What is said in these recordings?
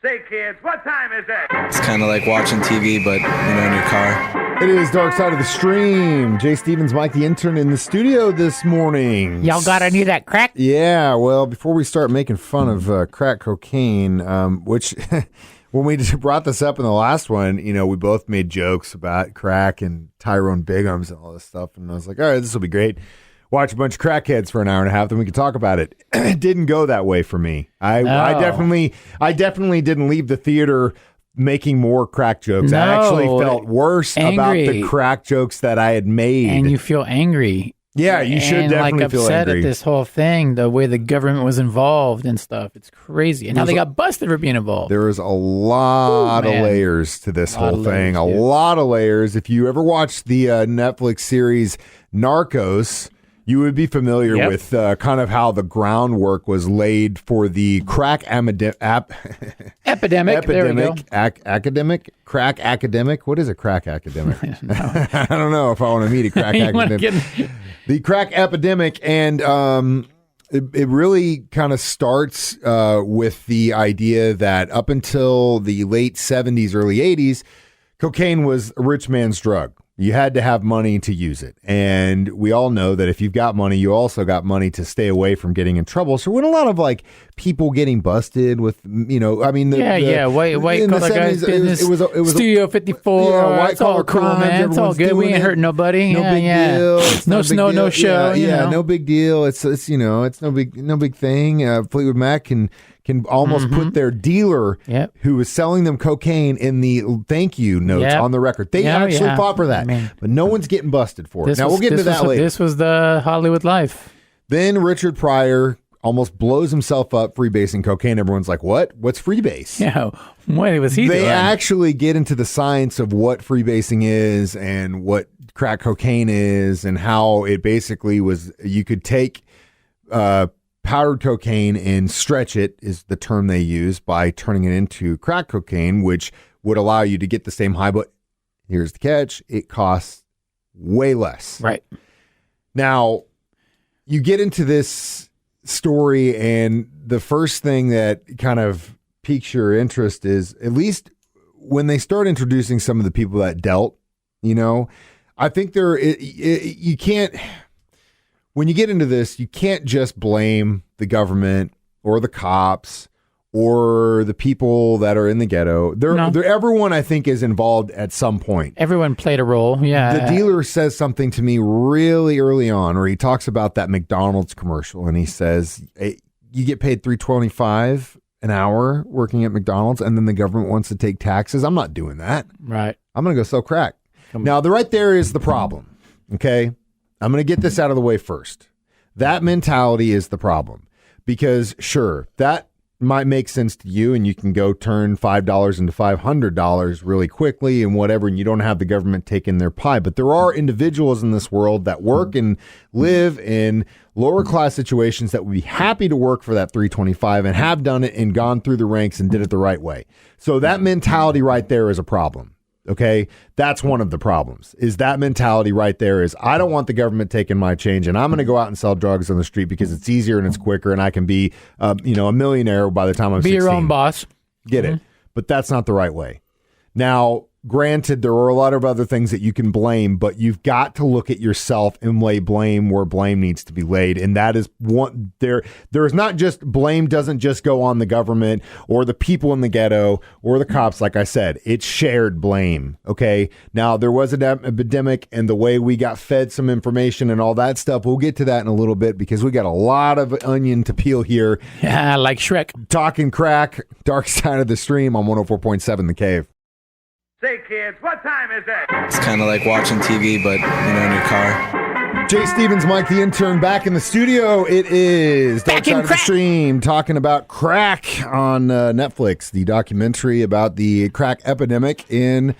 Say, kids, what time is it? It's kind of like watching TV, but, in your car. It is Dark Side of the Stream. Jay Stevens, Mike the Intern in the studio this morning. Y'all got any of that crack? Yeah, well, before we start making fun of crack cocaine, which when we brought this up in the last one, we both made jokes about crack and Tyrone Biggums and all this stuff. And I was like, all right, this will be great. Watch a bunch of crackheads for an hour and a half, then we can talk about it. It didn't go that way for me. I definitely didn't leave the theater making more crack jokes. No, I actually felt worse about the crack jokes that I had made. And you feel angry. Yeah, you should definitely feel upset angry. at this whole thing, the way the government was involved and stuff. It's crazy. And how they got busted for being involved. There is a lot of layers to this whole thing. A lot of layers. If you ever watched the Netflix series Narcos, you would be familiar with kind of how the groundwork was laid for the crack epidemic. There we go. Crack academic. What is a crack academic? I don't know if I want to meet a crack academic. The crack epidemic, and it really kind of starts with the idea that up until the late 70s, early 80s, cocaine was a rich man's drug. You had to have money to use it. And we all know that if you've got money, you also got money to stay away from getting in trouble. So when a lot of people getting busted with, white collar guys business, it was Studio 54, white collar crime, man. It's all good. We ain't hurting nobody. No big deal. No snow, no show. Yeah, no big deal. It's no big thing. Fleetwood Mac can almost put their dealer who was selling them cocaine in the thank you notes on the record. They actually fought for that, but no one's getting busted for it. Now, we'll get into that later. This was the Hollywood life. Then Richard Pryor almost blows himself up freebasing cocaine. Everyone's like, what? What's freebase? Yeah, what was he doing? They actually get into the science of what freebasing is and what crack cocaine is and how it basically was, you could take powdered cocaine and stretch it, is the term they use, by turning it into crack cocaine, which would allow you to get the same high, but here's the catch, it costs way less. Right. Now, you get into this story, and the first thing that kind of piques your interest is, at least when they start introducing some of the people that dealt, I think you can't, when you get into this, you can't just blame the government or the cops or the people that are in the ghetto. Everyone, I think, is involved at some point. Everyone played a role, yeah. The dealer says something to me really early on, where he talks about that McDonald's commercial, and he says, hey, you get paid $3.25 an hour working at McDonald's, and then the government wants to take taxes. I'm not doing that. Right. I'm going to go sell crack. Now, right there is the problem, okay? I'm going to get this out of the way first. That mentality is the problem, because sure, that might make sense to you, and you can go turn $5 into $500 really quickly and whatever, and you don't have the government taking their pie. But there are individuals in this world that work and live in lower class situations that would be happy to work for that $3.25 and have done it and gone through the ranks and did it the right way. So that mentality right there is a problem. Okay, that's one of the problems, is that mentality right there is, I don't want the government taking my change, and I'm going to go out and sell drugs on the street because it's easier and it's quicker, and I can be, a millionaire by the time I'm 16. Be your own boss. Get it. But that's not the right way. Now, granted, there are a lot of other things that you can blame, but you've got to look at yourself and lay blame where blame needs to be laid. And that is one, there is not just, blame doesn't just go on the government or the people in the ghetto or the cops. Like I said, it's shared blame. Okay. Now, there was an epidemic, and the way we got fed some information and all that stuff, we'll get to that in a little bit, because we got a lot of onion to peel here. Yeah, like Shrek. Talking crack, Dark Side of the Stream on 104.7 The Cave. Say, kids, what time is it? It's kind of like watching TV, but, in your car. Jay Stevens, Mike the Intern, back in the studio. It is Dark Side of the Stream, talking about crack on Netflix, the documentary about the crack epidemic in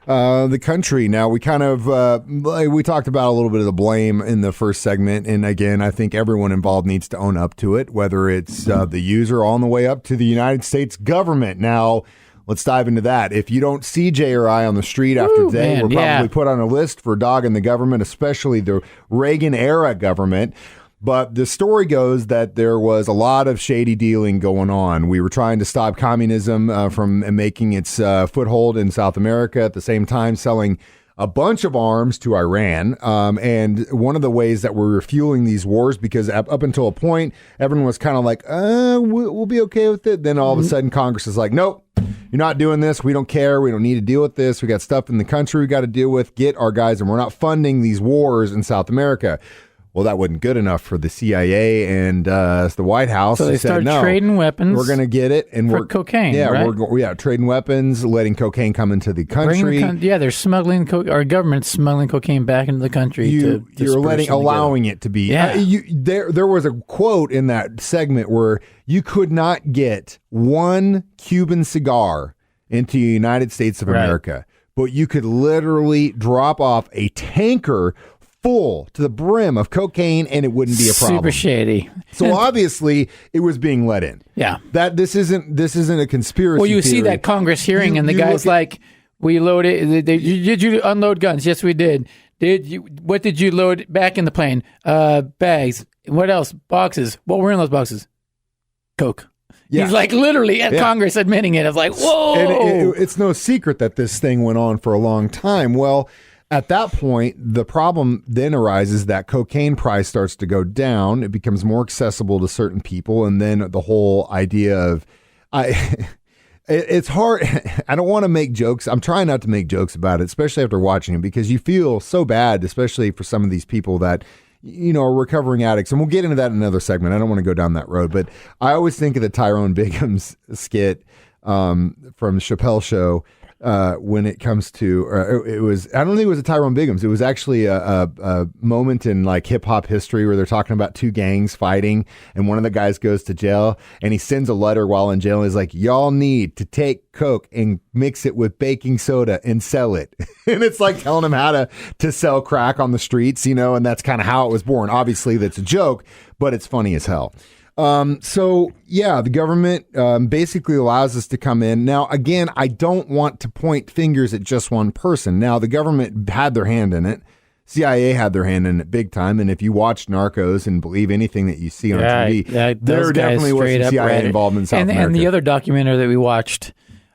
the country. Now, we kind of, we talked about a little bit of the blame in the first segment, and again, I think everyone involved needs to own up to it, whether it's the user all the way up to the United States government. Now, let's dive into that. If you don't see Jay or I on the street after today, we're probably put on a list for dogging the government, especially the Reagan-era government. But the story goes that there was a lot of shady dealing going on. We were trying to stop communism from making its foothold in South America, at the same time selling a bunch of arms to Iran. And one of the ways that we're fueling these wars, because up until a point, everyone was kind of like, we'll be okay with it. Then all of a sudden, Congress is like, nope, you're not doing this. We don't care. We don't need to deal with this. We got stuff in the country we got to deal with. Get our guys, and we're not funding these wars in South America. Well, that wasn't good enough for the CIA and the White House. So they said, started no, trading weapons. We're going to get it, and for cocaine. Yeah, right? Trading weapons, letting cocaine come into the country. They're smuggling. Our government's smuggling cocaine back into the country. You're allowing it to be. Yeah. There was a quote in that segment where you could not get one Cuban cigar into the United States of America, but you could literally drop off a tanker full to the brim of cocaine and it wouldn't be a problem. Super shady. So obviously it was being let in. Yeah. That this isn't a conspiracy. Well, you theory. see that Congress hearing and the guy's like, we loaded, did you unload guns? Yes, we did. What did you load back in the plane? Bags. What else? Boxes. What were in those boxes? Coke. Yeah. He's like literally at Congress admitting it. I was like, whoa. And it's no secret that this thing went on for a long time. Well, at that point, the problem then arises that cocaine price starts to go down. It becomes more accessible to certain people. And then the whole idea of, it's hard. I don't want to make jokes. I'm trying not to make jokes about it, especially after watching it, because you feel so bad, especially for some of these people that, are recovering addicts. And we'll get into that in another segment. I don't want to go down that road. But I always think of the Tyrone Biggums skit from Chappelle Show. When it comes to, I don't think it was a Tyrone Biggums. It was actually a moment in like hip hop history where they're talking about two gangs fighting, and one of the guys goes to jail, and he sends a letter while in jail. And he's like, "Y'all need to take coke and mix it with baking soda and sell it." And it's like telling him how to sell crack on the streets, and that's kind of how it was born. Obviously, that's a joke, but it's funny as hell. The government basically allows us to come in. Now, again, I don't want to point fingers at just one person. Now, the government had their hand in it. CIA had their hand in it big time. And if you watch Narcos and believe anything that you see on TV, there definitely was some CIA involvement in South America. And the other documentary that we watched,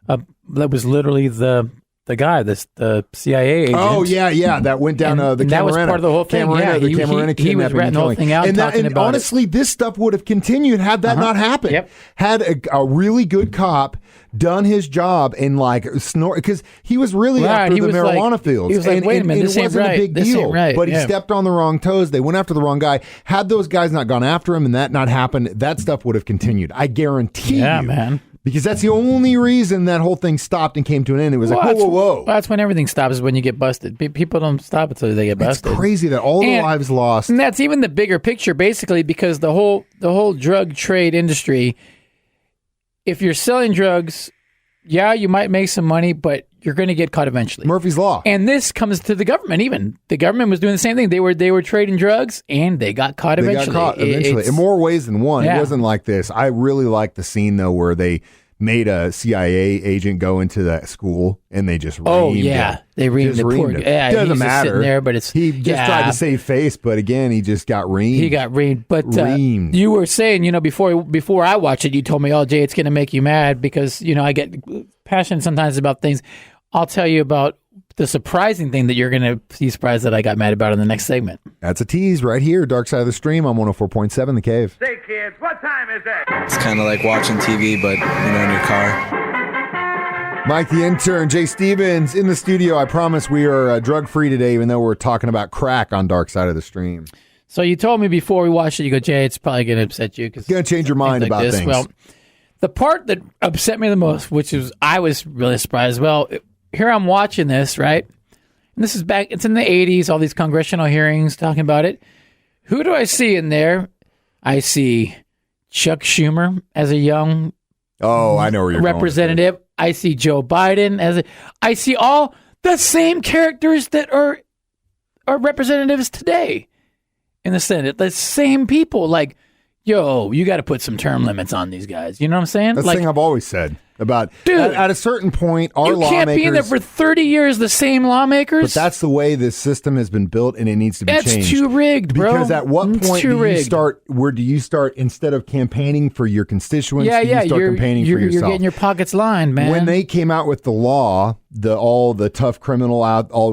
that was literally the guy, the CIA agent. Oh, yeah. That went down the Camarena. That was part of the whole thing. The Camarena he was ratting the whole thing out, talking about honestly, this stuff would have continued had that not happened. Yep. Had a really good cop done his job and snort, because he was really after the marijuana fields. He was like, wait a minute, this it wasn't a big deal. But he stepped on the wrong toes. They went after the wrong guy. Had those guys not gone after him and that not happened, that stuff would have continued. I guarantee you. Yeah, man. Because that's the only reason that whole thing stopped and came to an end. It was whoa. That's when everything stops, is when you get busted. People don't stop until they get busted. It's crazy that all the lives lost. And that's even the bigger picture, basically, because the whole drug trade industry, if you're selling drugs, you might make some money, but you're going to get caught eventually. Murphy's Law. And this comes to the government even. The government was doing the same thing. They were trading drugs, and they got caught eventually. In more ways than one. Yeah. It wasn't like this. I really like the scene, though, where they made a CIA agent go into that school and they just reamed him. They reamed the poor guy. Yeah, doesn't he's matter. Just sitting there, but he just tried to save face, but again, he just got reamed. He got reamed. But you were saying, before I watched it, you told me, "Oh, Jay, it's going to make you mad because I get passionate sometimes about things." I'll tell you about the surprising thing that you're going to be surprised that I got mad about in the next segment. That's a tease right here, Dark Side of the Stream on 104.7 The Cave. Say, kids, what time is it? It's kind of like watching TV, but, in your car. Mike the Intern, Jay Stevens in the studio. I promise we are drug-free today, even though we're talking about crack on Dark Side of the Stream. So you told me before we watched it, you go, Jay, it's probably going to upset you. It's going to change your mind about things. Well, the part that upset me the most, which is I was really surprised. Well, here I'm watching this, right? And this is back, it's in the 80s, all these congressional hearings talking about it. Who do I see in there? I see Chuck Schumer as a young I know where you're representative. I see Joe Biden I see all the same characters that are representatives today in the Senate. The same people, like yo, you got to put some term limits on these guys. You know what I'm saying? That's the thing I've always said about, dude, at a certain point, our you lawmakers... can't be in there for 30 years, the same lawmakers. But that's the way this system has been built, and it needs to be changed. That's too rigged, bro. Because at what point do you start, instead of campaigning for your constituents, you start campaigning for yourself? You're getting your pockets lined, man. When they came out with the law, all the tough criminal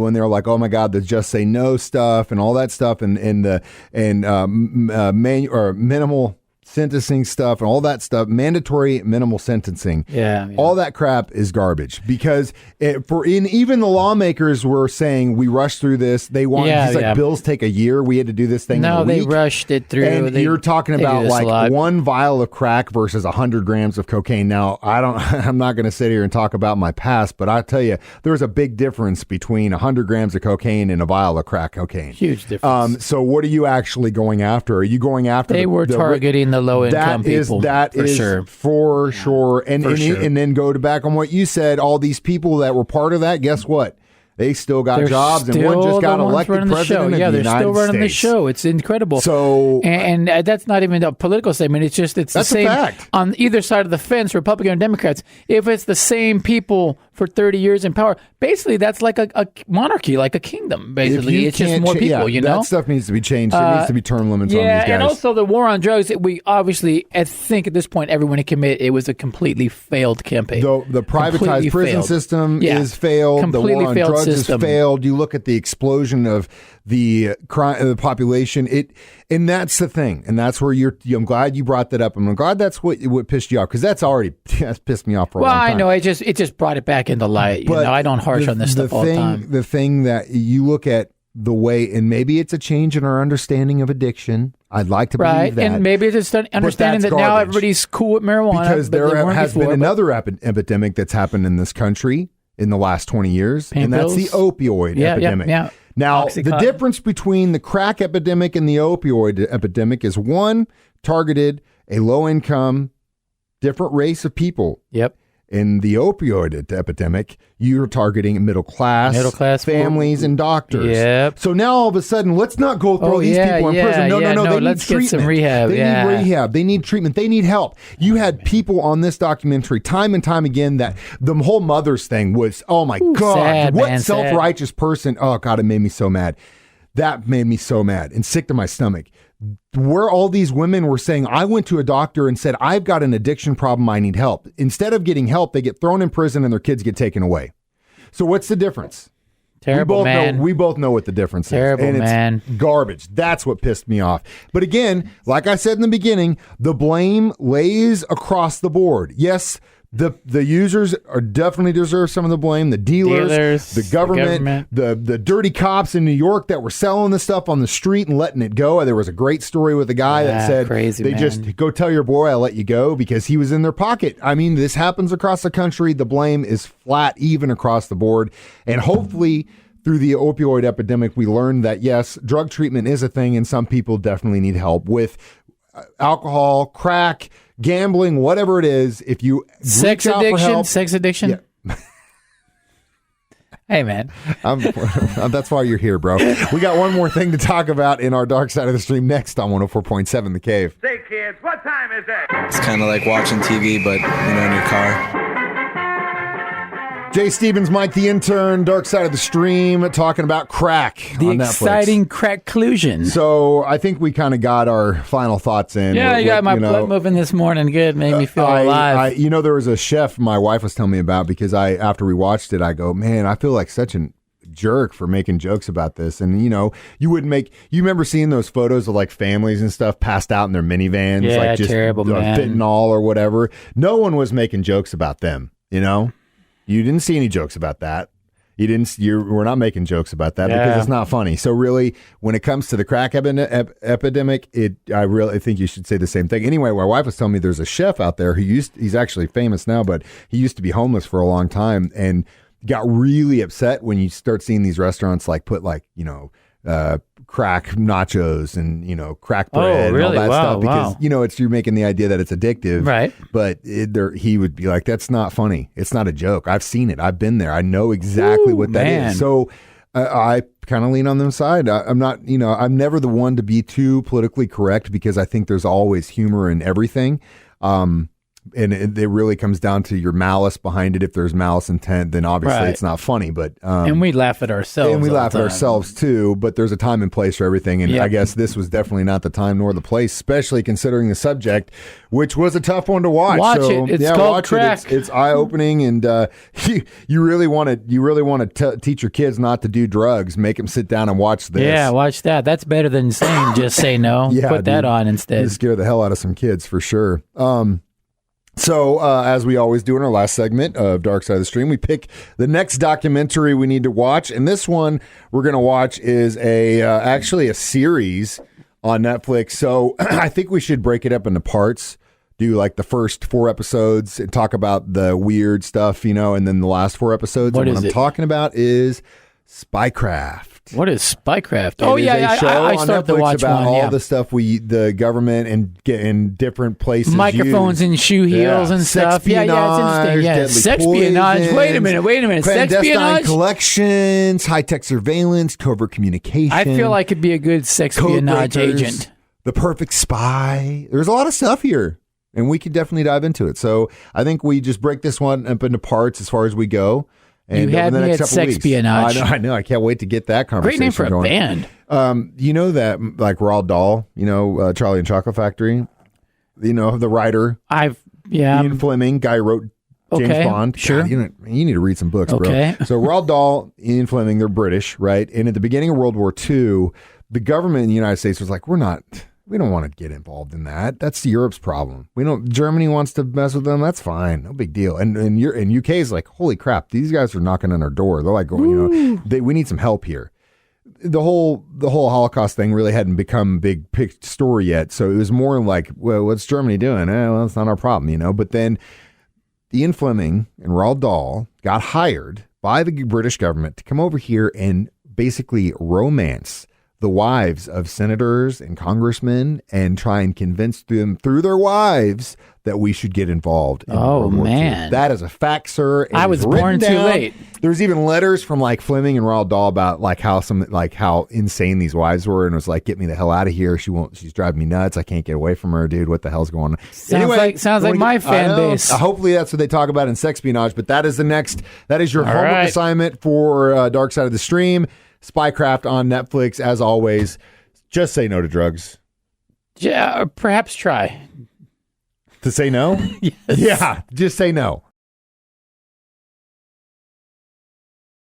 when they were like, oh my God, the just say no stuff and all that stuff, and minimal sentencing stuff and all that stuff, mandatory minimal sentencing. Yeah. All that crap is garbage because even the lawmakers were saying we rushed through this. They want bills take a year. We had to do this thing. No, in a week. they rushed it through. And you're talking about like 1 vial of crack versus 100 grams of cocaine. Now, I'm not going to sit here and talk about my past, but I tell you, there's a big difference between 100 grams of cocaine and a vial of crack cocaine. Huge difference. So what are you actually going after? Are you going after? They were targeting the low income people. That is for sure. And then go back on what you said. All these people that were part of that, guess what? They still got jobs, and one just got elected president of the United States. They're still running the show. It's incredible. So, and that's not even a political statement. It's just the same on either side of the fence, Republican and Democrats. If it's the same people for 30 years in power, basically that's like a monarchy, like a kingdom. Basically, it's just more people. That stuff needs to be changed. There needs to be term limits on these guys. And also the war on drugs. We obviously, I think at this point, everyone can admit it was a completely failed campagn. The privatized prison system is failed. Completely the war on failed drugs system. Has failed. You look at the explosion of the population. And that's the thing. And that's where I'm glad you brought that up. I'm glad that's what pissed you off, because that's pissed me off for a long time. Well, I know. It just brought it back into light. You know, I don't harsh on this stuff all the time. The thing that you look at the way, and maybe it's a change in our understanding of addiction. I'd like to believe that. And maybe it's understanding that now everybody's cool with marijuana. Because there has been another epidemic that's happened in this country in the last 20 years, and that's the opioid epidemic. Yeah. Now, the difference between the crack epidemic and the opioid epidemic is one targeted a low-income, different race of people. Yep. In the opioid epidemic, you're targeting middle class families and doctors. Yep. So now all of a sudden, let's not go throw these people in prison. No, they need treatment. Get some rehab. They need rehab. They need treatment. They need help. You had people on this documentary time and time again that the whole mothers thing was, oh my God, what self-righteous person. Oh God, it made me so mad. That made me so mad and sick to my stomach. Where all these women were saying, I went to a doctor and said, I've got an addiction problem, I need help. Instead of getting help, they get thrown in prison and their kids get taken away. So what's the difference? Terrible, man. We both know what the difference is. And man. It's garbage. That's what pissed me off. But again, like I said in the beginning, the blame lays across the board. Yes, the users definitely deserve some of the blame. The dealers, the government, the dirty cops in New York that were selling the stuff on the street and letting it go. There was a great story with a guy that said just go tell your boy I'll let you go because he was in their pocket. I mean, this happens across the country. The blame is flat, even across the board. And hopefully through the opioid epidemic, we learned that, yes, drug treatment is a thing and some people definitely need help with alcohol, crack, gambling, whatever it is. If you sex addiction. Yeah. Hey, man. That's why you're here, bro. We got one more thing to talk about in our Dark Side of the Stream next on 104.7 The Cave. Say, kids, what time is it? It's kind of like watching TV, but, in your car. Jay Stevens, Mike the Intern, Dark Side of the Stream, talking about crack the on Netflix. Exciting crack-clusion. So I think we kind of got our final thoughts in. Yeah, I got my blood moving this morning. Good, made me feel alive. There was a chef my wife was telling me about because after we watched it, I go, man, I feel like such a jerk for making jokes about this. And you remember seeing those photos of like families and stuff passed out in their minivans, like just terrible, man. fentanyl or whatever. No one was making jokes about them, You didn't see any jokes about that. We're not making jokes about that because it's not funny. So really, when it comes to the crack epidemic, I really think you should say the same thing. Anyway, my wife was telling me there's a chef out there he's actually famous now, but he used to be homeless for a long time and got really upset when you start seeing these restaurants put crack nachos and crack bread and all that stuff because you're making the idea that it's addictive, right? But he would be like, that's not funny, it's not a joke, I've seen it, I've been there, I know exactly what that is. So I kind of lean on them side. I'm not, I'm never the one to be too politically correct because I think there's always humor in everything. And it really comes down to your malice behind it. If there's malice intent, then obviously it's not funny. But and we laugh at ourselves. And we laugh at ourselves too. But there's a time and place for everything. And I guess this was definitely not the time nor the place, especially considering the subject, which was a tough one to watch. Watch it. It's called Crack. It's eye opening, and you really want to teach your kids not to do drugs. Make them sit down and watch this. Yeah, watch that. That's better than saying just say no. Put that on instead. You scare the hell out of some kids for sure. So, as we always do in our last segment of Dark Side of the Stream, we pick the next documentary we need to watch. And this one we're going to watch is actually a series on Netflix. So I think we should break it up into parts, do like the first 4 episodes and talk about the weird stuff, and then the last 4 episodes. What I'm talking about is Spycraft. What is Spycraft? I started to watch about one. All the stuff the government and get in different places, microphones and shoe heels and stuff. Yeah, it's interesting. Yeah, sexpionage. Wait a minute. Clandestine Sexpionage collections, high tech surveillance, covert communication. I feel like it'd be a good sexpionage agent. The perfect spy. There's a lot of stuff here, and we could definitely dive into it. So I think we just break this one up into parts as far as we go. And you had me at sexpionage. I know. I can't wait to get that conversation going. Great name for going. A band. You know that, like Roald Dahl, Charlie and Chocolate Factory, the writer. Ian Fleming, guy who wrote James Bond. Sure. God, you need to read some books, bro. So Roald Dahl, Ian Fleming, they're British, right? And at the beginning of World War II, the government in the United States was like, we don't want to get involved in that. That's Europe's problem. Germany wants to mess with them. That's fine. No big deal. And UK is like, holy crap, these guys are knocking on our door. They're like, we need some help here. The whole Holocaust thing really hadn't become a big story yet. So it was more like, well, what's Germany doing? Well, it's not our problem, But then Ian Fleming and Roald Dahl got hired by the British government to come over here and basically romance the wives of senators and congressmen and try and convince them through their wives that we should get involved in World War II. That is a fact, sir. I was born too late. There's even letters from like Fleming and Roald Dahl about how insane these wives were, and it was like, get me the hell out of here. She's driving me nuts. I can't get away from her, dude. What the hell's going on? Sounds like my fan base. Hopefully that's what they talk about in Sexpionage, but that is your homework assignment for Dark Side of the Stream. Spycraft on Netflix, as always. Just say no to drugs. Yeah, or perhaps try to say no. Yes. Yeah, just say no.